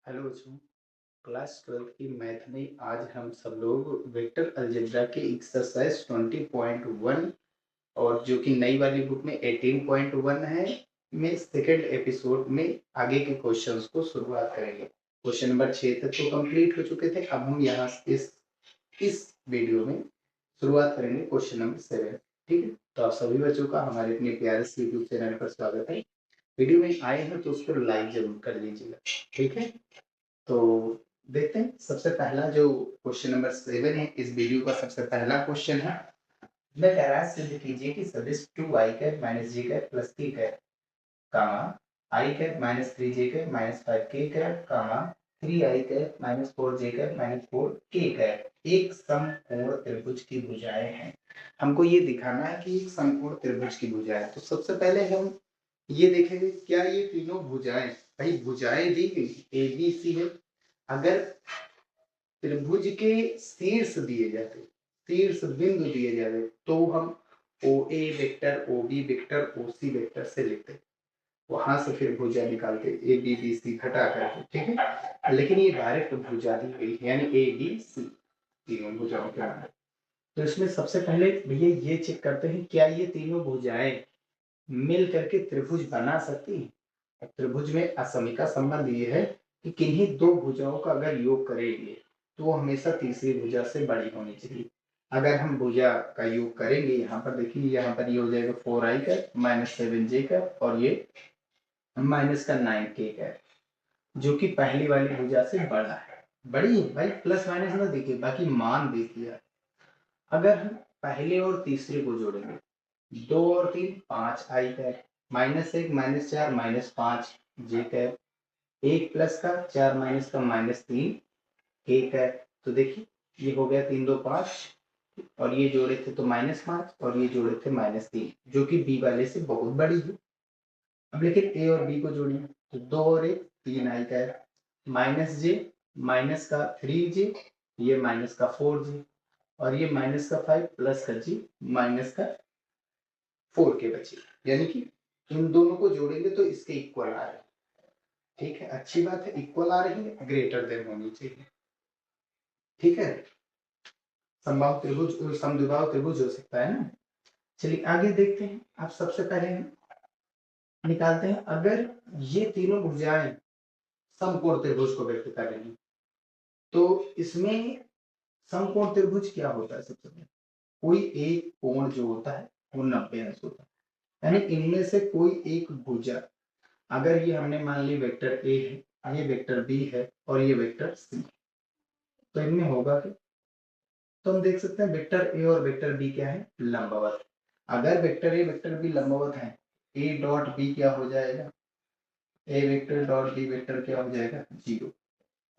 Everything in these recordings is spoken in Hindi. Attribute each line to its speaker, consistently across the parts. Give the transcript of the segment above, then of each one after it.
Speaker 1: हेलो बच्चों, क्लास 12 की मैथ में आज हम सब लोग वेक्टर अलजेब्रा के एक्सरसाइज 20.1 और जो कि नई वाली बुक में 18.1 है में सेकेंड एपिसोड में आगे के क्वेश्चंस को शुरुआत करेंगे। क्वेश्चन नंबर 6 तक तो कंप्लीट हो चुके थे। अब हम यहाँ इस वीडियो में शुरुआत करेंगे क्वेश्चन नंबर 7। ठीक है, तो आप सभी बच्चों का हमारे अपने प्यारे से यूट्यूब चैनल पर स्वागत है। वीडियो में आए हैं तो उसको लाइक जरूर कर लीजिएगा। ठीक है, तो देखते हैं। सबसे पहला जो क्वेश्चन नंबर 7 है, इस वीडियो का सबसे पहला क्वेश्चन है। मैं गैराज सिद्ध कीजिए कि सदिश 2i cap minus G cap plus k cap comma i cap minus 3j cap minus 5k cap comma 3i cap minus 4j cap minus 4k cap एक समकोण त्रिभुज की भुजाएं हैं। हमको ये दिखाना है कि एक समकोण त्रिभुज की भुजाएं। तो सबसे पहले हम ये देखेंगे क्या ये तीनों भुजाएं, भाई भुजाएं दी गई ए बी सी है। अगर त्रिभुज के शीर्ष दिए जाते, शीर्ष बिंदु दिए जाते, तो हम ओ ए वेक्टर, ओ बी वेक्टर, ओ सी वेक्टर से लिखते, वहां से फिर भुजा निकालते ए बी बी सी घटा करके। ठीक है, लेकिन ये डायरेक्ट भुजा दी गई है, यानी ए बी सी तीनों भुजाओं के नाम है। तो इसमें सबसे पहले भैया ये चेक करते हैं क्या ये तीनों भुजाएं मिल करके त्रिभुज बना सकती हैं। त्रिभुज में असमिका संबंध ये है कि किन्हीं दो भुजाओं का अगर योग करेंगे तो वो हमेशा तीसरी भुजा से बड़ी होनी चाहिए। अगर हम भुजा का योग करेंगे, यहाँ पर देखिए, यहाँ पर ये हो जाएगा 4i का माइनस 7j का और ये माइनस का 9k का, जो कि पहली वाली भुजा से बड़ा है। बड़ी है भाई, प्लस माइनस ना देखिए, बाकी मान देखिए। अगर हम पहले और तीसरे को जोड़ेंगे, 2 और 3 5i cap minus 1 minus 4 minus 5j cap, 1 plus का 4 माइनस का माइनस 3k कैप। तो देखिए ये हो गया 3 2 5 और ये जोड़े थे तो माइनस 5 और ये जोड़े थे माइनस 3, जो कि बी वाले से बहुत बड़ी है। अब लेकिन ए और बी को जोड़िए तो 2 और 1 3i कैप माइनस जे माइनस का 3j, ये माइनस का 4j और ये माइनस का 5 प्लस का जी माइनस का 4k बची। यानी कि इन दोनों को जोड़ेंगे तो इसके इक्वल आ रहे हैं। ठीक है, अच्छी बात है, इक्वल आ रही है, ग्रेटर देन होनी चाहिए। ठीक है, समबाहु त्रिभुज समद्विबाहु त्रिभुज हो सकता है ना। चलिए आगे देखते हैं। आप सबसे पहले निकालते हैं, अगर ये तीनों भुजाएं समकोण त्रिभुज को व्यक्त कर रही हैं तो इसमें समकोण त्रिभुज क्या होता है। सबसे पहले कोई एक कोण जो होता है वो 90 अंश होता है, यानी इनमें से कोई एक भुजा, अगर ये हमने मान ली वेक्टर ए है, ये वेक्टर बी है और ये वेक्टर सी, तो इनमें होगा क्या। तो हम देख सकते हैं वेक्टर ए और वेक्टर बी क्या है, लंबवत। अगर वेक्टर ए वेक्टर बी लंबवत है, ए डॉट बी क्या हो जाएगा, ए वेक्टर डॉट बी वेक्टर क्या हो जाएगा, 0।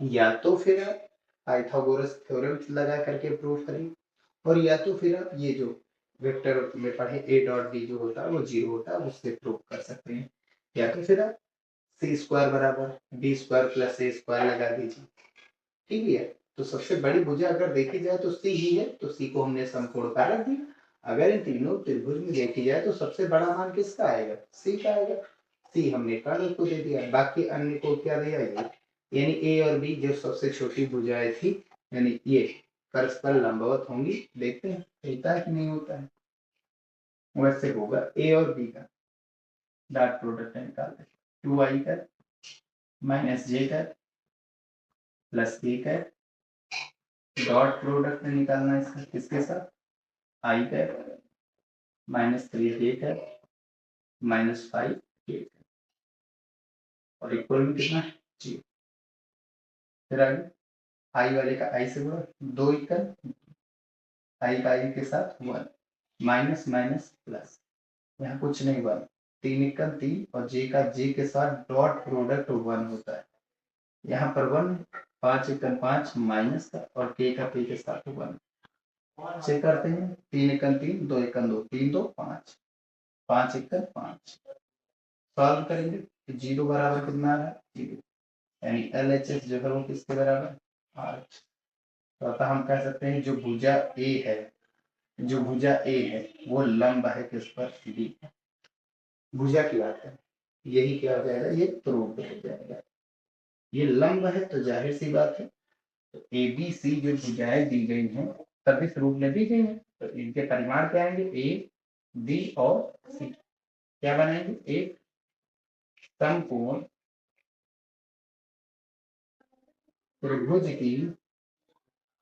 Speaker 1: या तो फिर आप पाइथागोरस थ्योरम लगा करके प्रूव करेंगे, और या तो फिर आप ये जो वेक्टर में पढ़े ए डॉट बी जो होता है वो 0 होता है, उससे प्रूव कर सकते हैं। या तो फिर आप सी स्क्वायर बराबर बी स्क्वायर प्लस ए स्क्वायर लगा दीजिए। ठीक है, तो सबसे बड़ी भुजा अगर देखी जाए तो सी ही है, तो सी को हमने समकोण का रख दिया। अगर इन तीनों त्रिभुज में देखी जाए तो सबसे बड़ा मान किसका आएगा, सी का आएगा। सी हमने कर्ण को दे दिया, बाकी अन्य को क्या दिया, ये यानी ए और बी जो सबसे छोटी भुजाएं थी, यानी ये परस्पर लंबवत होंगी। देखते हैं होता है कि नहीं होता है। वैसे होगा ए और बी का डॉट प्रोडक्ट निकालते हैं, 2i का माइनस जे का प्लस के का डॉट प्रोडक्ट निकालना है इसका किसके साथ, I cap minus 3j cap minus 5k और इक्वल में कितना है, 0। फिर आगे आई वाले का आई से गुणा, 2 इक्वल आई का आई के साथ 1 माइनस माइनस प्लस, यहाँ कुछ नहीं, 1 3 इक्वल 3 और जे का जे के साथ डॉट प्रोडक्ट 1 होता है। यहाँ पर 1 5 इक्वल 5 माइनस का और के का के साथ 1। चेक करते हैं, 3 इक्वल 3 2 इक्वल 2 3 2 5 5 इक्वल 5 सॉल्व करेंगे तो 0 बराबर कितना है, 0, यानी LHS जो है वो किसके बराबर, 8। तो अतः हम कह सकते हैं जो भुजा ए है, जो भुजा ए है वो लंब है किस पर, बी। भुजा की बात है, यही क्या हो जाएगा, ये प्रूव हो जाएगा। ये लंब है तो जाहिर सी बात है, तो ए बी सी जो भुजाएं दी गई हैं सदिश रूप में दी गई हैं, तो इनके परिमाण क्या आएंगे, ए बी और सी। क्या बनाएंगे, एक समकोण त्रिभुज की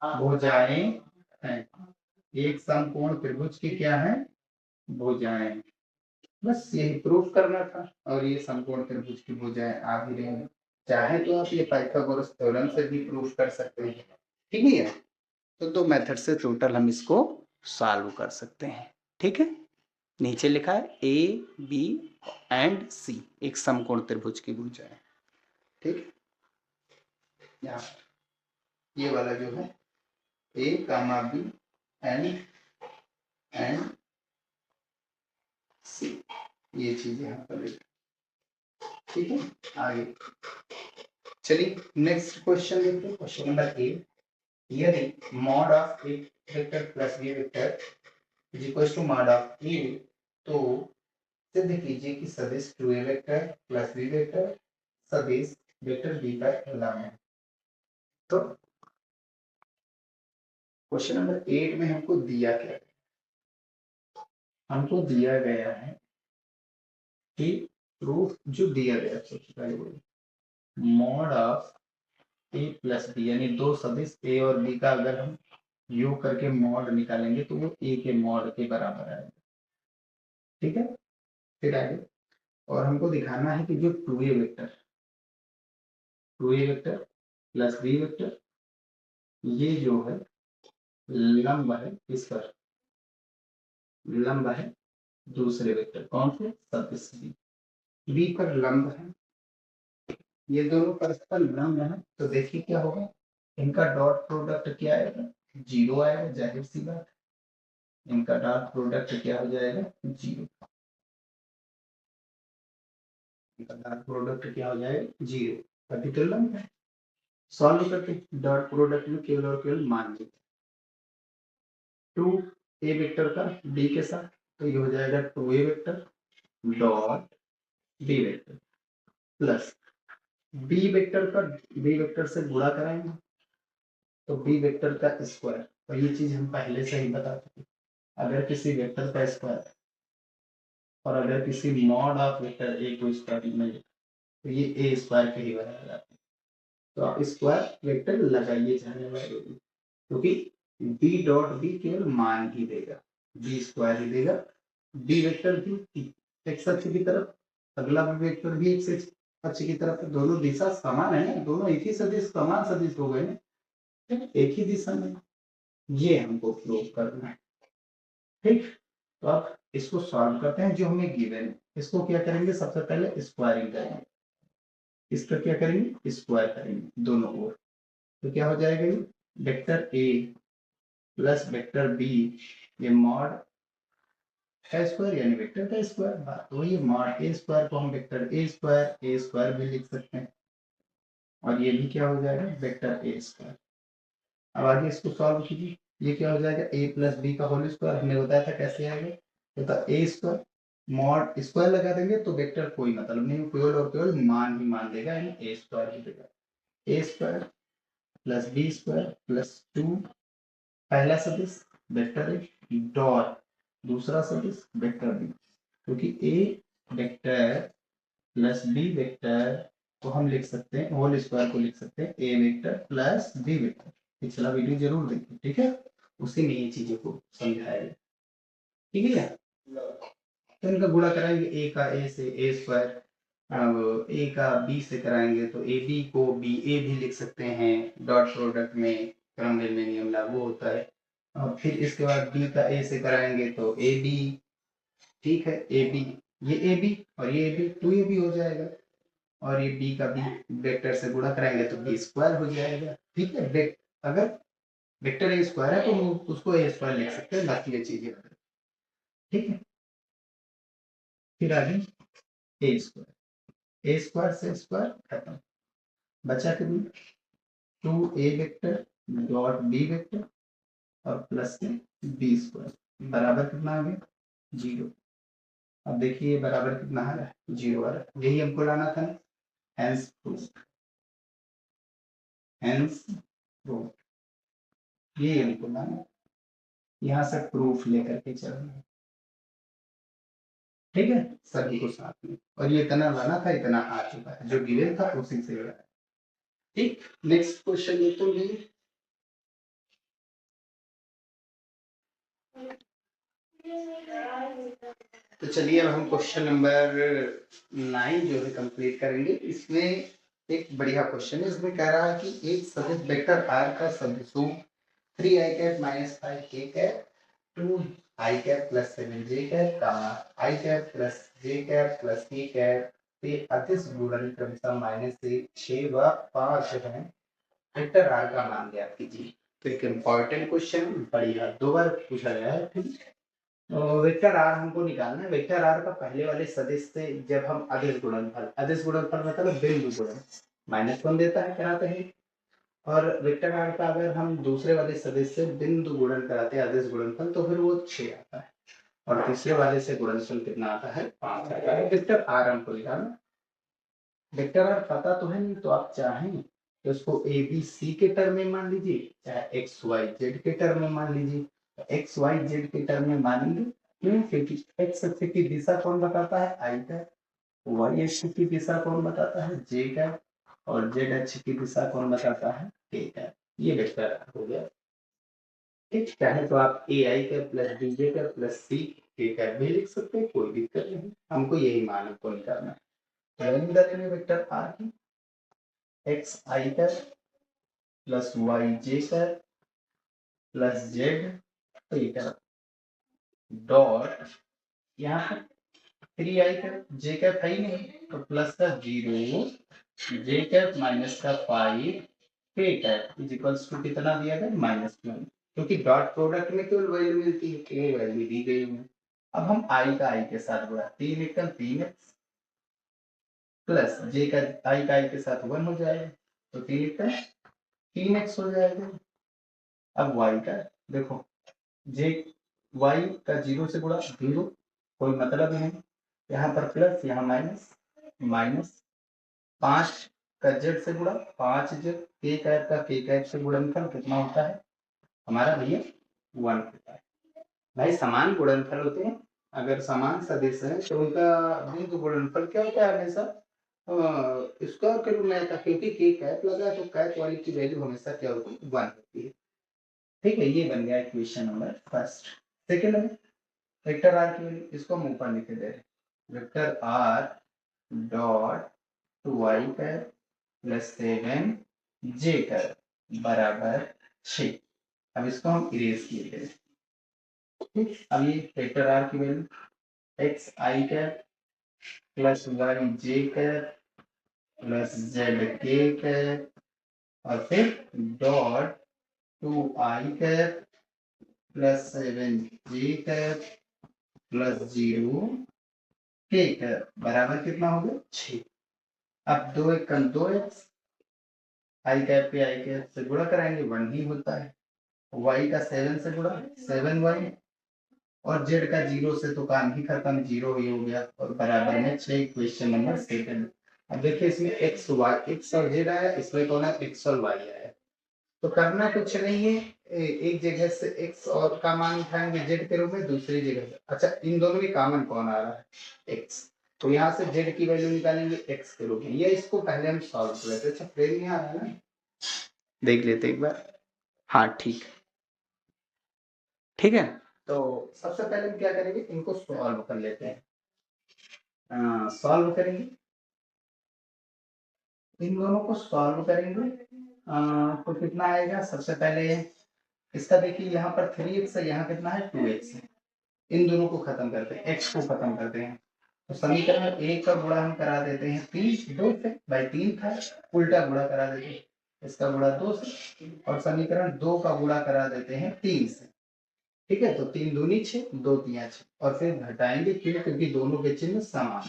Speaker 1: भुजाएं हैं। एक समकोण त्रिभुज की क्या है, भुजाएं। बस यही प्रूफ करना था, और ये समकोण त्रिभुज की भुजाएं आ भी रही हैं। चाहे तो आप ये पाइथागोरस थ्योरम से भी प्रूफ कर सकते हैं, ठीक है। तो दो मेथड से टोटल हम इसको सॉल्व कर सकते हैं, ठीक है। नीचे लिखा है ए बी एंड सी, एक समकोण त्रिभुज की भुजाएं, ठीक। यहाँ ये वाला जो है ए कामा बी एंड सी, ये चीज यहाँ पर लिखी, ठीक है। आगे चलिए नेक्स्ट क्वेश्चन देखते हैं, क्वेश्चन नंबर 8। यदि mod of A vector plus B vector is equal to mod of A, तो सिद्ध कीजिए कि सदिश 2a vector plus B vector सदिश वेक्टर बी का लंब है। तो क्वेश्चन नंबर 8 में हमको दिया क्या है, हमको दिया गया है कि प्रूफ जो दिया गया सबसे पहले वो mod of A plus B, यानी दो सदिश ए और बी का अगर हम योग करके मॉड निकालेंगे तो वो ए के मॉड के बराबर आएगा, ठीक है। फिर आगे और हमको दिखाना है कि जो 2a vector plus B vector ये जो है लंब है इस पर, लंब है दूसरे वेक्टर कौन से, सदिश बी, बी पर लंब है, ये दोनों परस्पर लंब है। तो देखिए क्या होगा, इनका डॉट प्रोडक्ट क्या आएगा, जीरो आएगा, जाहिर सी बात है। इनका डॉट प्रोडक्ट क्या हो जाएगा, जीरो। इनका डॉट प्रोडक्ट क्या हो जाएगा, जीरो, तभी तो लंब है। सॉल्व करके डॉट प्रोडक्ट में केवल और केवल मान लीजिए, टू ए वेक्टर का बी के साथ, तो ये हो जाएगा 2a vector dot B vector plus B vector का बी वेक्टर से गुणा कराएंगे तो बी वेक्टर का स्क्वायर, और ये चीज हम पहले से ही बता चुके। अगर किसी वेक्टर का स्क्वायर और अगर किसी मॉड ऑफ वेक्टर ए को स्क्वायर में तो ये ए स्क्वायर के ही बराबर आता है। तो आप स्क्वायर वेक्टर लगाइए जाने वाले, क्योंकि बी डॉट बी केवल मान ही देगा, बी स्क्वायर ही देगा। बी वेक्टर भी एक्स अक्ष की तरफ, अगला वेक्टर भी एक्स अक्ष की तरफ, दोनों दिशा समान है ना, दोनों एक ही सदिश समान सदिश हो गए ना, एक ही दिशा में। ये हमको प्रूव करना है, ठीक। तो आप इसको सॉल्व करते हैं, जो हमें गिवन है इसको क्या करेंगे, सबसे पहले स्क्वायरिंग करेंगे, इसका क्या करेंगे, स्क्वायर करेंगे दोनों ओर। तो क्या हो जाएगा, ये vector A plus vector B, ये मॉड का स्क्वायर यानी वेक्टर का स्क्वायर, बात वही है। मॉड ए स्क्वायर को हम वेक्टर ए स्क्वायर भी लिख सकते हैं, और ये भी क्या हो जाएगा, वेक्टर ए स्क्वायर। अब आगे इसको सॉल्व कीजिए, ये क्या हो जाएगा, ए प्लस बी का होल स्क्वायर, हमने बताया था कैसे आएगा, तो ए स्क्वायर मॉड स्क्वायर लगा देंगे तो वेक्टर कोई मतलब नहीं, केवल और केवल मान ही मान देगा, यानी ए स्क्वायर ही देगा। A square plus B square plus 2 पहला सदिश वेक्टर ए डॉट दूसरा सदिश वेक्टर बी, क्योंकि ए वेक्टर प्लस बी वेक्टर को हम लिख सकते हैं, होल स्क्वायर को लिख सकते हैं ए वेक्टर प्लस बी वेक्टर। पिछला वीडियो जरूर देखिए, ठीक है, उसी में ये चीजों को समझाया गया, ठीक है। तो इनका गुणा कराएंगे, ए का ए से ए स्क्वायर, अब ए का बी से कराएंगे तो ए बी को बी ए भी लिख सकते हैं, डॉट प्रोडक्ट में क्रमवेल में नियम लागू होता है। और फिर इसके बाद बी का ए से कराएंगे तो ए बी, ठीक है, ए बी, ये ए बी और ये A B, two A B हो जाएगा, और ये बी का बी वेक्टर से गुणा कराएंगे तो बी स्क्वायर हो जाएगा, ठीक है। अगर वेक्टर ए स्क्वायर है तो उसको ए स्क्वायर लिख सकते हैं, बाकी ये चीजें, ठीक है। फिर आगे ए स्क्वायर से स्क्वायर खत्म, बचा कितना, 2a vector dot B vector और प्लस बी स्क्वायर बराबर कितना आ गया, जीरो। अब देखिए बराबर कितना आ रहा है, जीरो आ रहा है, यही हमको लाना था, हेंस प्रूफ। हेंस प्रूफ, ये हमको लाना, यहाँ से प्रूफ लेकर के चलना, ठीक है, सभी को साथ में। और ये इतना लाना था, इतना आ चुका है, जो गिवन था उसी से लाना। ठीक, नेक्स्ट क्वेश्चन ये तो नहीं। तो चलिए अब हम क्वेश्चन नंबर 9 जो है कंप्लीट करेंगे। इसमें एक बढ़िया क्वेश्चन है, इसमें कह रहा है कि एक सदिश वेक्टर आर का सदिश 3i cap minus 5k cap 2i cap plus 7j cap i cap plus j cap plus k cap से अदिश गुणन क्रमशः -6 व 5 है, वेक्टर आर का मान ज्ञात कीजिए। तो एक इम्पोर्टेंट क्वेश्चन, बढ़िया, 2 बार पूछा गया है। ठीक, वेक्टर आर हमको निकालना है। वेक्टर आर का पहले वाले सदिश से जब हम अदिश गुणनफल मतलब बिंदु गुणन -1 देता है, कराते हैं। और वेक्टर आर का अगर हम दूसरे वाले सदिश से बिंदु गुणन कराते हैं अदिश गुणनफल, तो फिर वो 6 आता है। और तीसरे वाले से गुणनफल कितना आता है, 5 आता है। वेक्टर आर हमको निकालना। वेक्टर आर पता तो है नहीं, तो आप चाहें तो उसको ए बी सी के टर्म में मान लीजिए, चाहे एक्स वाई जेड के टर्म में मान लीजिए। एक्स वाई जेड के टर्म में मानेंगे, क्यों? क्योंकि एक्स अक्ष की दिशा कौन बताता है, आई का। वाई अक्ष की दिशा कौन बताता है, जे का। और जेड अक्ष की दिशा कौन बताता है, के का। ये वेक्टर आर हो गया। ठीक, चाहे तो आप ए आई का प्लस बी जे का प्लस सी के का भी लिख सकते हैं, कोई दिक्कत नहीं। हमको यही मान हमको निकालना है। वैल्यू डालेंगे वेक्टर आर की, एक्स आई का प्लस वाई जे का प्लस जेड का डॉट, यहाँ पर 3i का जे कैप है ही नहीं, तो प्लस का 0 जे कैप माइनस का 5 के कैप इज इक्वल्स टू कितना दिया गया, -1, क्योंकि डॉट प्रोडक्ट में केवल वैल्यू मिलती है, केवल वैल्यू दी गई है। अब हम आई का आई के साथ गुणा, 3 एकम 3x प्लस जे का आई के साथ 1 हो जाएगा, तो 3 एकम 3x हो जाएगा। अब y का देखो, जे y का 0 से गुणा 0, कोई मतलब नहीं, यहाँ पर प्लस यहाँ माइनस, माइनस 5 का जेड से गुणा 5 जेड, के कैप का के कैप से गुणनफल कितना होता है हमारा भैया, 1 होता है। भाई समान गुणनफल होते हैं, अगर समान सदिश है तो उनका बिंदु गुणनफल क्या होता है, हमेशा स्क्वायर के रूप में आता है, क्योंकि के कैप लगा तो कैप वाली की वैल्यू हमेशा क्या होती है, 1 होती है। ठीक है, ये बन गया इक्वेशन नंबर फर्स्ट। सेकेंड में वेक्टर आर की वैल्यू, इसको हम ऊपर लिखे दे रहे, vector R dot 2i cap plus 7j cap बराबर 6। अब इसको हम इरेज किए थे। ठीक, अब ये वेक्टर आर की वैल्यू एक्स आई कैप प्लस वाई जे कैप प्लस जेड के कैप और फिर dot 2i cap plus 7j cap plus 0 के कैप बराबर कितना हो गया, 6। अब 2 एक 2x, आई कैप पे आई कैप से गुणा कराएंगे, 1 ही होता है। y का 7 से गुणा 7y, और z का 0 से तो काम ही खत्म, 0 ही हो गया, और बराबर में 6। Question number second. अब देखिए इसमें x y x और z आया, इसमें कौन है, x और y आया। तो करना कुछ नहीं है, एक जगह से x और का मान उठाएंगे z के रूप में, दूसरी जगह से, अच्छा इन दोनों में कॉमन कौन आ रहा है, x, तो यहाँ से z की वैल्यू निकालेंगे x के रूप में। ये इसको पहले हम सॉल्व कर लेते। अच्छा फ्रेम नहीं आ रहा है ना, देख लेते एक बार। हाँ ठीक, ठीक है। तो सबसे पहले हम क्या करेंगे, इनको सॉल्व कर लेते हैं। सॉल्व करेंगे, इन दोनों को सॉल्व करेंगे, तो कितना आएगा, सबसे पहले इसका देखिए, यहाँ पर 3x है, यहाँ कितना है 2x है। इन दोनों को खत्म करते हैं, x को खत्म करते हैं, तो समीकरण 1 का गुणा हम करा देते हैं 3 2 से, भाई 3 था, उल्टा गुणा करा देते हैं, इसका गुणा 2 से, और समीकरण 2 का गुणा करा देते हैं 3 से। ठीक है, तो 3 दूनी 6, 2 तिया 6, और फिर घटाएंगे क्यों, क्योंकि दोनों के चिन्ह समान,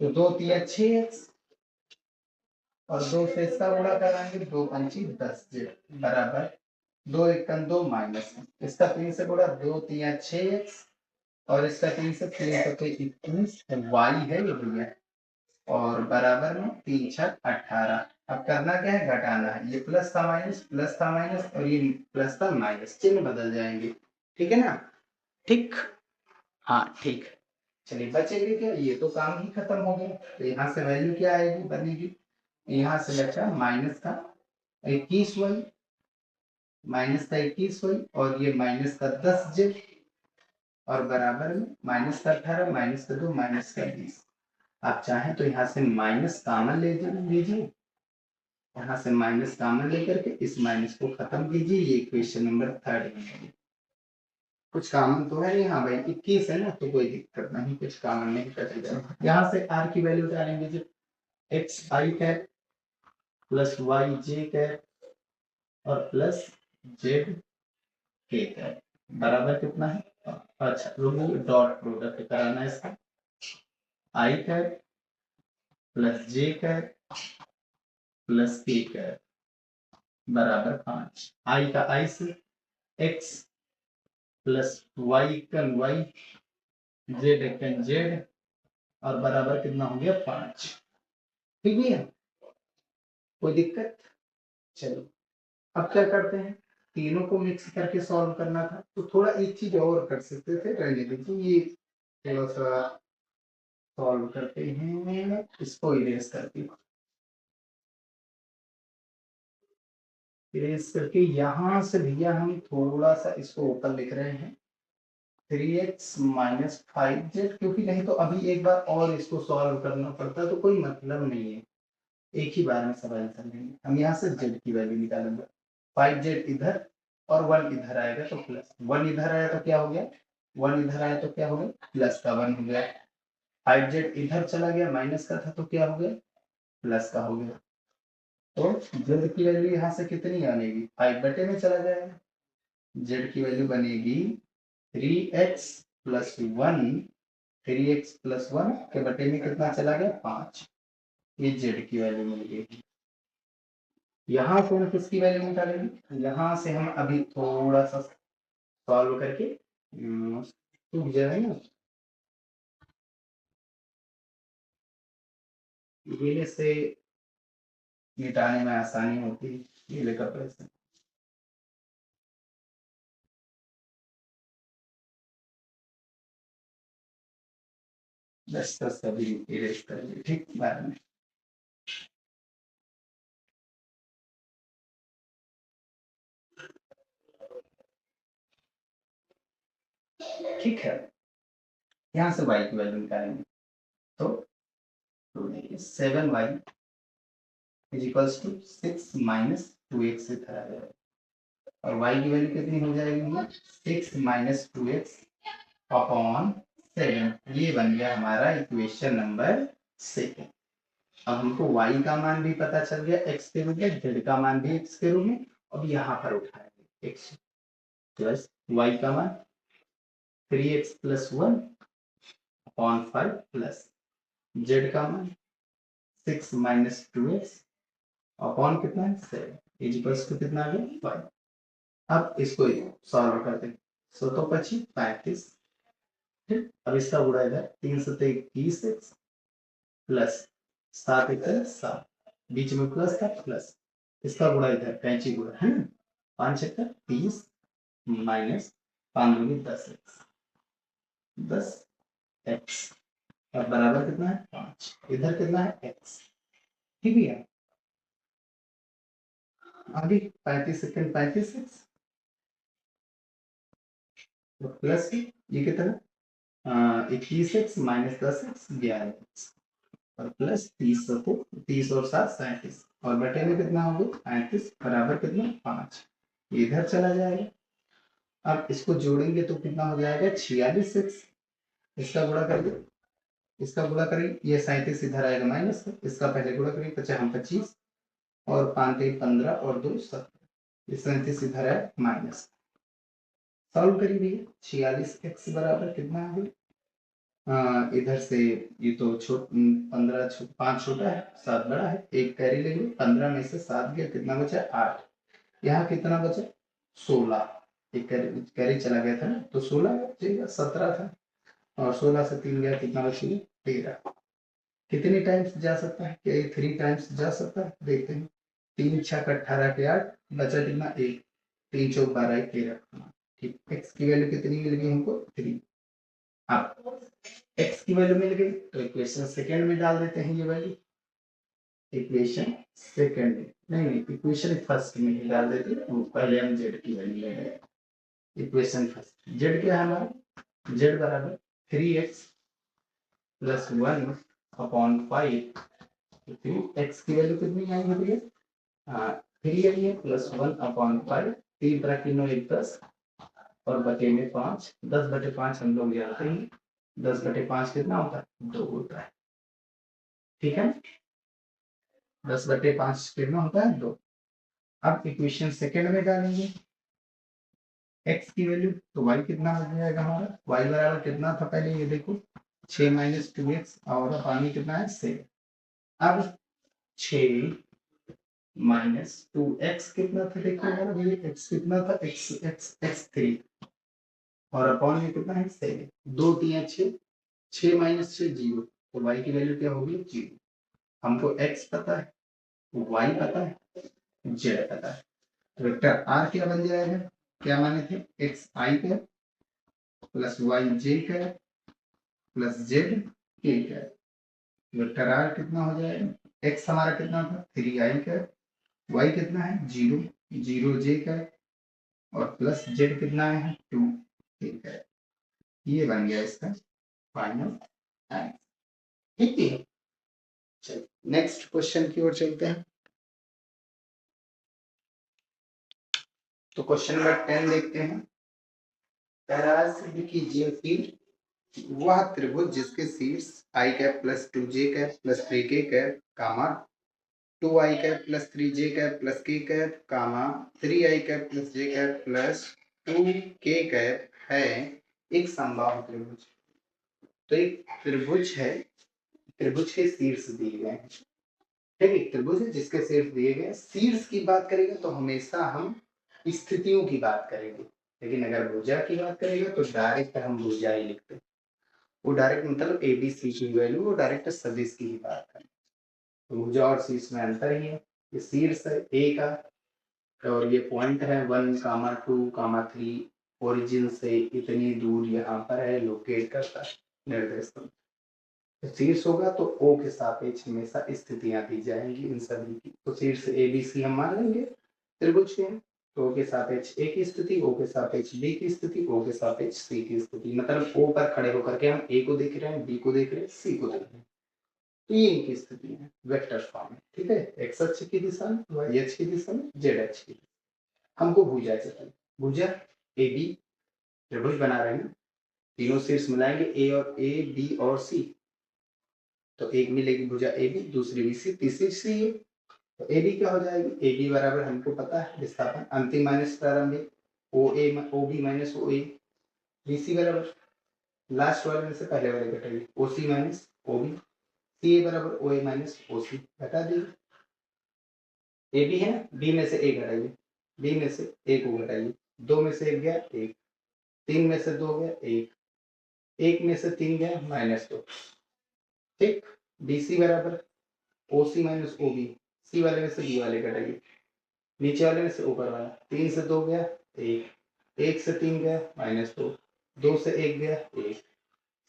Speaker 1: तो 2 तिया 6x, और 2 से इसका गुणा कराएंगे, 2 पंची 10 बराबर 2 एकम 2 माइनस, इसका 3 से गुणा, 2 तिया 6x, और इसका 3 से 3 सके 21 y है ये भैया, और बराबर में 3 6 18। अब करना क्या है, घटाना है। ये प्लस था माइनस और ये प्लस था माइनस, चिन्ह बदल जाएंगे, ठीक है ना। ठीक, हाँ ठीक। चलिए बचेंगे क्या, ये तो काम ही खत्म हो गया। तो यहाँ से वैल्यू क्या आएगी, बनेगी, यहाँ से बचा माइनस का 21 वाई, माइनस का 21 वाई और ये माइनस का 10 जेड और बराबर में माइनस का 18, माइनस का 2, माइनस का 20। आप चाहें तो यहाँ से माइनस कॉमन ले लीजिए, यहाँ से माइनस कॉमन लेकर के इस माइनस को खत्म कीजिए। ये इक्वेशन नंबर 3 है। कुछ कॉमन तो है नहीं, हाँ भाई 21 है ना, तो कोई दिक्कत नहीं, कुछ कॉमन नहीं कट जाएगा। यहाँ से आर की वैल्यू डालेंगे, जो एक्स आई कैप प्लस वाई जे कैप और प्लस जेड के कैप बराबर कितना है, अच्छा रुको, डॉट प्रोडक्ट कराना है इसका, आई कैप प्लस जे कैप प्लस के कैप बराबर 5। आई का आई से एक्स प्लस वाई कन वाई, जेड कन जेड और बराबर कितना हो गया 5। ठीक है, कोई दिक्कत। चलो अब क्या करते हैं, तीनों को मिक्स करके सॉल्व करना था, तो थोड़ा एक चीज और कर सकते थे, रहने दीजिए, ये थोड़ा सा सॉल्व करते हैं, इसको इरेज करके, इरेज करके यहाँ से भैया हम थोड़ा सा इसको ऊपर लिख रहे हैं 3x माइनस 5z, क्योंकि नहीं तो अभी एक बार और इसको सॉल्व करना पड़ता, तो कोई मतलब नहीं है, एक ही बार में सब आंसर लेंगे। हम यहाँ से z की वैल्यू निकालेंगे, 5z इधर और 1 इधर आएगा तो प्लस 1 इधर आया तो क्या हो गया, 1 इधर आया तो क्या हो गया, प्लस का 1 हो गया। 5z इधर चला गया, माइनस का था तो क्या हो गया, प्लस का हो गया। तो z की वैल्यू यहाँ से कितनी आएगी, 5 बटे में चला जाएगा, z की वैल्यू बनेगी 3x प्लस 1, 3x प्लस 1 के बटे में कितना चला गया 5, ये z की वैल्यू मिल गई। यहाँ से हम किसकी वैल्यू निकालेंगे, यहाँ से हम अभी थोड़ा सा सॉल्व करके सूख जाए ना, गीले से मिटाने में आसानी होती है, गीले कपड़े से। दस दस कभी इरेज करेंगे, ठीक बाद में। ठीक है, यहाँ से y की वैल्यू निकालेंगे, तो 7y is equals to 6 minus 2x से था, और y की वैल्यू कितनी हो जाएगी, 6 माइनस 2x अपॉन 7। ये बन गया हमारा इक्वेशन नंबर 6। अब हमको y का मान भी पता चल गया x के रूप में, z का मान भी x के रूप में, अब यहाँ पर उठाएंगे x प्लस y का मान 3x plus 1 upon 5 plus z का मान 6 माइनस 2x अपॉन कितना है 7 इज इक्वल्स टू कितना आ गया 5। अब इसको सॉल्व करते हैं, सो तो 25 35, ठीक। अब इसका गुणा इधर 3 से 21 एक्स प्लस 7 इधर 7, बीच में प्लस था प्लस, इसका गुणा इधर 35 गुणा है ना, 5 एक 30 माइनस 5 दूनी 10 एक्स, 10 एक्स और बराबर कितना है 5, इधर कितना है एक्स, ठीक है। आगे 35 सेकंड 35 एक्स तो प्लस ये कितना 21 एक्स माइनस 10 एक्स 11 एक्स और प्लस 30 को 30 और 7 37 और बटे में कितना होगा 35 बराबर कितना 5, इधर चला जाएगा। अब इसको जोड़ेंगे तो कितना हो जाएगा 46 एक्स, इसका गुणा करेंगे, इसका गुणा करेंगे, ये 37 इधर आएगा माइनस, इसका पहले गुणा करेंगे, 50 हम 25 और 5 15 और 2 17, ये 37 इधर है माइनस, सॉल्व करिए 46 एक्स बराबर कितना है, इधर से ये तो 15 5 छोटा है 7 बड़ा है, एक कैरी लेंगे, 15 में से 7 गया कितना बचा 8, यहाँ कितना बचा 16, एक कैरी चला गया था ना तो 16 बचेगा, 17 था और 16 से 3 गया कितना बचेगा 13। कितने टाइम्स जा सकता है? क्या ये 3 टाइम्स जा सकता है? देखते हैं। 3 छक 18 के 8, बचा कितना? 1। 3 चौक 12 1 13। ठीक, x की वैल्यू कितनी मिल गई हमको? 3। अब x की वैल्यू मिल गई तो इक्वेशन सेकंड में डाल देते हैं ये वैल्यू। इक्वेशन सेकंड में नहीं, इक्वेशन फर्स्ट में ही डाल देते हैं। पहले हम z की वैल्यू ले लेंगे। इक्वेशन फर्स्ट, z क्या है हमारा? z बराबर 3x प्लस 1 अपॉन 5। तो x की वैल्यू कितनी आएगी भैया? हाँ, 3 आई है प्लस 1 अपॉन 5। 3 ब्रैकेट 9 1 10 और बटे में 5। 10 बटे 5 हम लोग जानते हैं। 10 बटे 5 कितना होता है? 2 होता है। ठीक है, 10 बटे 5 कितना होता है? 2। अब इक्वेशन सेकंड में डालेंगे x की वैल्यू, तो y कितना हो जाएगा हमारा? y बराबर कितना था पहले ये देखो, 6 माइनस 2x और पानी कितना है? 6। अब 6 माइनस 2x कितना था? देखो हमारा ये x कितना था? x3 और अपॉन में कितना है? 7। 2 3 6, 6 माइनस 6 0। तो y की वैल्यू क्या होगी? 0। हमको x पता है, y पता है, z पता है। तो वेक्टर r क्या बन जाएगा? क्या माने थे? x i का प्लस y j का प्लस z k का। वेक्टर r कितना हो जाएगा? x हमारा कितना था? 3i का, y कितना है? 0, 0 j का और प्लस z कितना है? 2 k का। ये बन गया इसका फाइनल आंसर। ठीक है, चलिए नेक्स्ट क्वेश्चन की ओर चलते हैं। तो क्वेश्चन नंबर 10 देखते हैं। सिद्ध कीजिए कि वह त्रिभुज जिसके शीर्ष i cap plus 2j cap plus 3k cap comma 2i cap plus 3j cap plus k cap comma 3i cap plus j cap plus 2k cap है एक समबाहु त्रिभुज। तो एक त्रिभुज है, त्रिभुज के शीर्ष दिए गए हैं। ठीक है, त्रिभुज है जिसके शीर्ष दिए गए। शीर्ष की बात करेंगे तो हमेशा हम स्थितियों की बात करेंगे, लेकिन अगर भुजा की बात करेंगे तो डायरेक्ट हम भुजा ही लिखते हैं। वो डायरेक्ट मतलब ए बी सी की वैल्यू, वो डायरेक्ट सदिश की ही बात करें। तो भुजा और शीर्ष में अंतर ही है। ये शीर्ष है ए का और ये पॉइंट है 1 कामा 2 कामा 3, ओरिजिन से इतनी दूर यहाँ पर है, लोकेट करता है निर्देश। शीर्ष होगा तो ओ के सापेक्ष हमेशा स्थितियां दी जाएंगी इन सभी की। तो शीर्ष ए बी सी हम मान लेंगे त्रिभुज के। तो ओ के सापेक्ष ए की स्थिति, ओ के सापेक्ष बी की स्थिति, ओ के सापेक्ष सी की स्थिति। मतलब ओ पर खड़े होकर के हम ए को देख रहे हैं, बी को देख रहे हैं, सी को देख रहे हैं। तो ये इनकी स्थिति है वेक्टर फॉर्म में। ठीक है, एक्स अक्ष की दिशा में, वाई अक्ष की दिशा में, जेड अक्ष की दिशा। हमको भुजा चाहिए। भुजा ए बी त्रिभुज बना रहे हैं, तीनों शीर्ष मिलाएंगे ए बी और सी। तो एक मिलेगी भुजा ए बी, दूसरी बी सी, तीसरी सी है। तो ए बी क्या हो जाएगी? ए बी बराबर हमको पता है विस्थापन अंतिम माइनस प्रारंभिक, ओ बी माइनस ओ ए। बी सी बराबर लास्ट वाले में से पहले वाले घटाइए, ओ सी माइनस ओ बी। सी ए बराबर ओ ए माइनस ओ सी, घटा दीजिए। ए बी है ना, बी में से ए घटाइए, बी में से ए को घटाइए। 2 में से 1 गया 1, 3 में से 2 गया 1, 1 में से 3 गया -2। ठीक, बी सी बराबर ओ सी माइनस ओ बी। सी वाले में से बी वाले घटाइए, नीचे वाले में से ऊपर वाला। 3 से 2 गया 1, 1 से 3 गया -2, 2 से 1 गया 1।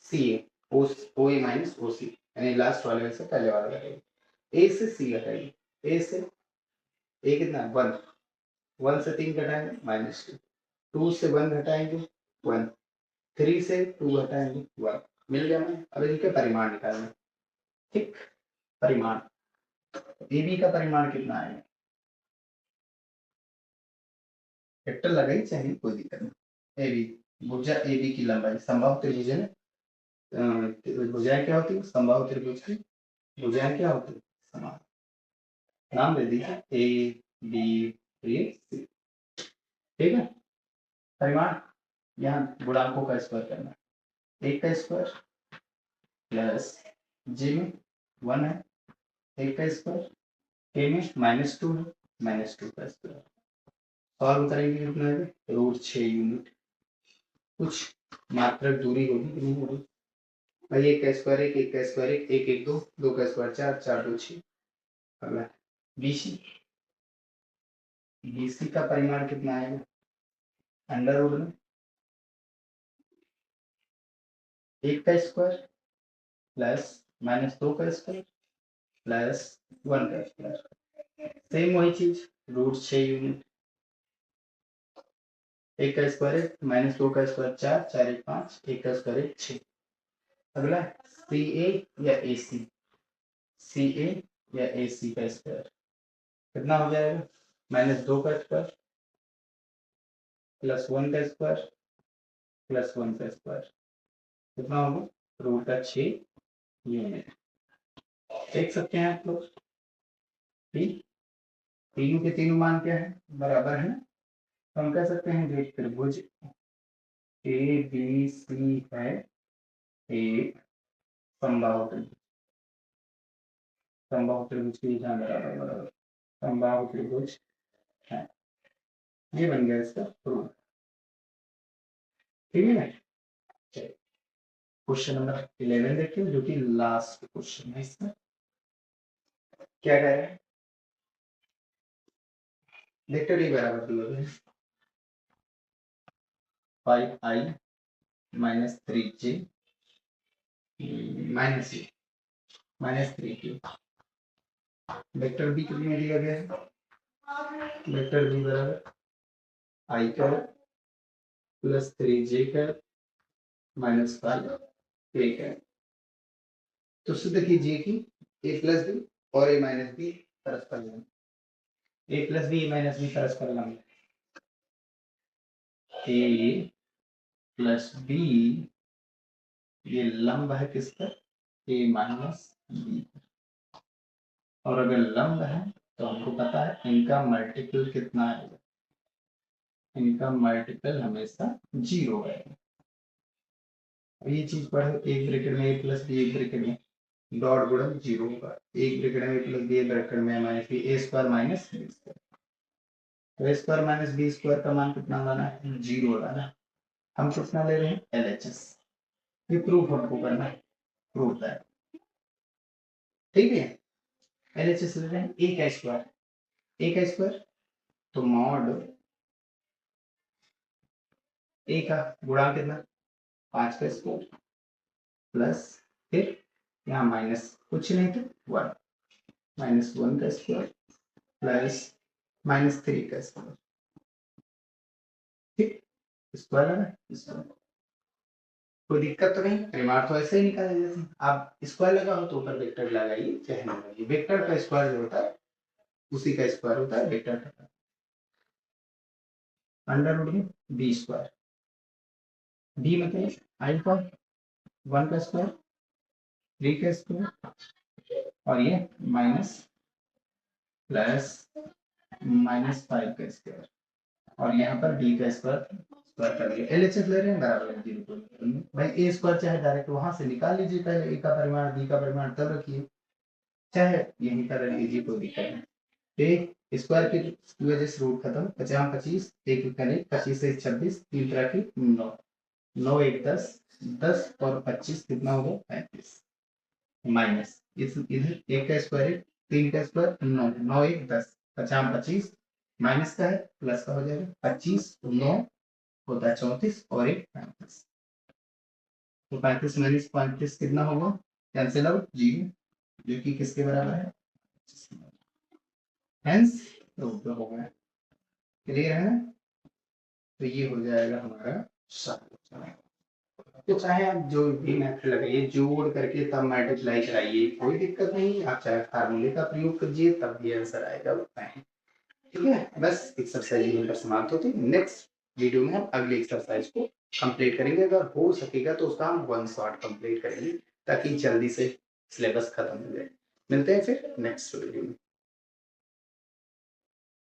Speaker 1: सी ए ओ ए माइनस ओ सी, यानी लास्ट वाले में से पहले वाला घटाइए। ए से सी घटाइए, ए से ए कितना 1, 1 से 3 घटाएंगे -2, 2 से 1 घटाएंगे 1, 3 से 2 घटाएंगे 1। मिल गया हमें। अब इनके परिमाण निकालना। ठीक, परिमाण ए बी का परिमाण कितना आएगा? वेक्टर लगा ही चाहिए, कोई दिक्कत नहीं। ए बी भुजा ए बी की लंबाई, समबाहु त्रिभुज है ना। भुजाएं क्या होती है? समबाहु त्रिभुज की भुजाएं क्या होती है? समान। नाम दे दीजिए ए बी सी। ठीक है, परिमाण यहाँ गुणांकों का स्क्वायर करना है। 1 का स्क्वायर प्लस जे में 1 है, 1 का स्क्वायर, के में -2 है, -2 का स्क्वायर। सॉल्व करेंगे कितना है? √6 यूनिट। कुछ मात्रक दूरी होगी कि नहीं होगी? भाई 1 का स्क्वायर 1, 1 का स्क्वायर 1, 1 1 2, 2 का स्क्वायर 4, 4 2 6। अगला बीसी, बीसी का परिमाण कितना आएगा? अंडर रूट में 1 का स्क्वायर प्लस माइनस 2 का स्क्वायर प्लस 1 का स्क्वायर, सेम वही चीज, रूट 6 यूनिट। 1 का स्क्वायर है माइनस 2 का स्क्वायर 4, 4 1 5, 1 का स्क्वायर है 6। अगला सी ए या ए सी, सी ए या ए सी का स्क्वायर कितना हो जाएगा? माइनस 2 का स्क्वायर प्लस 1 का स्क्वायर प्लस 1 का स्क्वायर कितना होगा? रूट का 6 यूनिट। देख सकते हैं आप लोग, ठीक, तीनों के तीनों मान क्या है? बराबर है ना। तो हम कह सकते हैं जो त्रिभुज ए बी सी है एक समबाहु त्रिभुज, समबाहु त्रिभुज की जहाँ बराबर बराबर समबाहु त्रिभुज है। ये बन गया इसका प्रूफ, ठीक है ना। क्वेश्चन नंबर 11 देखिए, जो कि लास्ट क्वेश्चन है इसका। क्या कह रहे हैं? वेक्टर ए बराबर दिया है 5i माइनस 3j माइनस ए माइनस 3q। वेक्टर बी कितने दिया गया है? वेक्टर बी बराबर आई का प्लस 3j का माइनस 5 a का। तो सिद्ध कीजिए कि ए प्लस बी और ए माइनस बी परस्पर लंब, ए प्लस बी माइनस बी परस्पर लंब, ए प्लस बी ये लंब है किस पर? ए माइनस बी। और अगर लंब है तो हमको पता है इनका मल्टीपल कितना आएगा, इनका मल्टीपल हमेशा 0 है। ये चीज पढ़ो, एक ब्रैकेट में ए प्लस बी, एक ब्रैकेट में डॉट गुणन 0 होगा, एक ब्रैकेट में ए प्लस बी, एक ब्रैकेट में माइनस बी, ए स्क्वायर माइनस बी स्क्वायर। तो ए स्क्वायर माइनस बी स्क्वायर का मान कितना लाना है? 0 लाना। हम कितना ले रहे हैं? LHS। ये प्रूफ हमको करना है, प्रूफ है, ठीक है। LHS ले रहे हैं ए का स्क्वायर, ए का स्क्वायर तो मॉड ए का गुणा कितना? 5 का स्क्वायर प्लस फिर यहाँ माइनस कुछ नहीं तो 1, माइनस 1 का स्क्वायर प्लस माइनस 3 का स्क्वायर, ठीक। स्क्वायर लगा स्क्वायर, कोई दिक्कत तो नहीं, परिमाण तो ऐसे ही निकाले जैसे आप स्क्वायर लगा हो तो ऊपर वेक्टर लगाइए चाहे ना लगाइए। वेक्टर का स्क्वायर जो होता है उसी का स्क्वायर होता है वेक्टर का। अंडर रूट में बी स्क्वायर, बी मतलब आई का 1 का स्क्वायर 3 का स्क्वायर और ये माइनस प्लस माइनस 5 का स्क्वायर और यहाँ पर डी का स्क्वायर स्क्वायर कर लिया। LHS ले रहे हैं बराबर है 0 भाई। ए स्क्वायर चाहे डायरेक्ट वहां से निकाल लीजिए, पहले ए का परिमाण बी का परिमाण तब रखिए, चाहे यहीं पर लीजिए, कोई दिक्कत नहीं। ए स्क्वायर की वजह से रूट खत्म, 50 25 एक करे 25 से 26 3 तरह की 9, 9 1 10, 10 और 25 कितना होगा? 35 माइनस इस इधर एक का स्क्वायर 3 का स्क्वायर 9, 9 1 10, 50 25 माइनस का है प्लस का हो जाएगा, 25 9 होता है 34 और एक 35। तो 35 माइनस 35 कितना होगा? कैंसिल आउट 0, जो कि किसके बराबर है? हेंस रूट हो गया। क्लियर है ना। तो ये हो जाएगा हमारा सॉल्यूशन। तो चाहे आप जो भी मेथड लगाइए, जोड़ करके तब मल्टीप्लाई कराइए, कोई दिक्कत नहीं। आप चाहे फार्मूले का प्रयोग कीजिए तब भी आंसर आएगा, बताएं, ठीक है। बस एक्सरसाइज यहीं पर समाप्त होती है। नेक्स्ट वीडियो में हम अगली एक्सरसाइज को कंप्लीट करेंगे, अगर हो सकेगा तो उसका हम 1 शॉट कंप्लीट करेंगे ताकि जल्दी से सिलेबस खत्म हो जाए। मिलते हैं फिर नेक्स्ट वीडियो में।